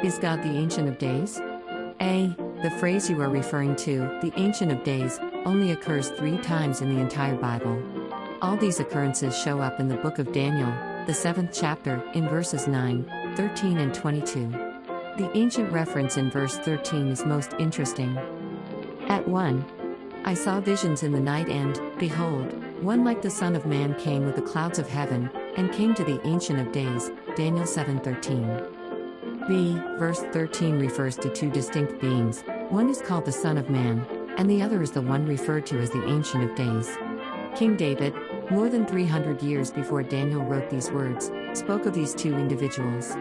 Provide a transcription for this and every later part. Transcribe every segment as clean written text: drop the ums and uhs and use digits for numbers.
Is God the Ancient of Days? A. The phrase you are referring to, the Ancient of Days, only occurs 3 times in the entire Bible. All these occurrences show up in the book of Daniel, the 7th chapter, in verses 9, 13 and 22. The ancient reference in verse 13 is most interesting. At 1. I saw visions in the night and, behold, one like the Son of Man came with the clouds of heaven, and came to the Ancient of Days, Daniel 7:13. B. Verse 13 refers to 2 distinct beings, one is called the Son of Man, and the other is the one referred to as the Ancient of Days. King David, more than 300 years before Daniel wrote these words, spoke of these 2 individuals.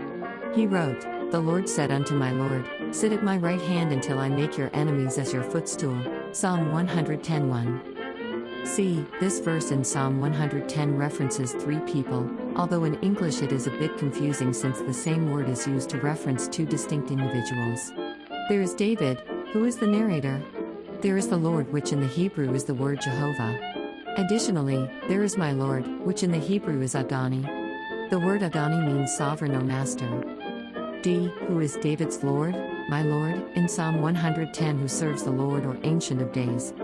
He wrote, "The Lord said unto my Lord, Sit at my right hand until I make your enemies as your footstool." Psalm 110:1. See, this verse in Psalm 110 references 3 people, although in English it is a bit confusing since the same word is used to reference 2 distinct individuals. There is David, who is the narrator. There is the Lord, which in the Hebrew is the word Jehovah. Additionally, there is my Lord, which in the Hebrew is Adoni. The word Adoni means sovereign or master. D. Who is David's Lord, my Lord, in Psalm 110, who serves the Lord or Ancient of Days?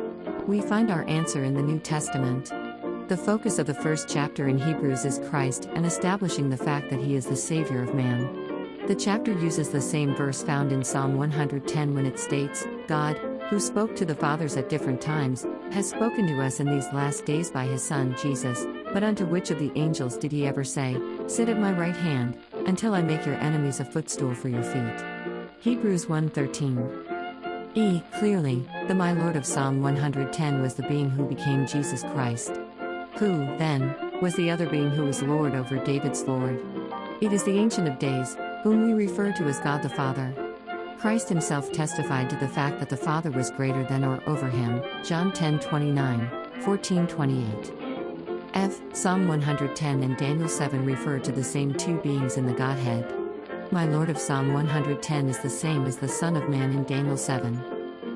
We find our answer in the New Testament. The focus of the first chapter in Hebrews is Christ and establishing the fact that He is the Savior of man. The chapter uses the same verse found in Psalm 110 when it states, God, who spoke to the fathers at different times, has spoken to us in these last days by His Son Jesus, but unto which of the angels did He ever say, Sit at my right hand, until I make your enemies a footstool for your feet? Hebrews 1:13. E. Clearly, the my Lord of Psalm 110 was the being who became Jesus Christ. Who, then, was the other being who was Lord over David's Lord? It is the Ancient of Days, whom we refer to as God the Father. Christ Himself testified to the fact that the Father was greater than or over Him, John 10:29, 14:28. F. Psalm 110 and Daniel 7 refer to the same 2 beings in the Godhead. My Lord of Psalm 110 is the same as the Son of Man in Daniel 7.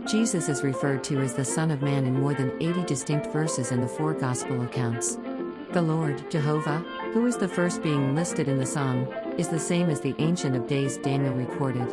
Jesus is referred to as the Son of Man in more than 80 distinct verses in the 4 Gospel accounts. The Lord, Jehovah, who is the first being listed in the psalm, is the same as the Ancient of Days Daniel recorded.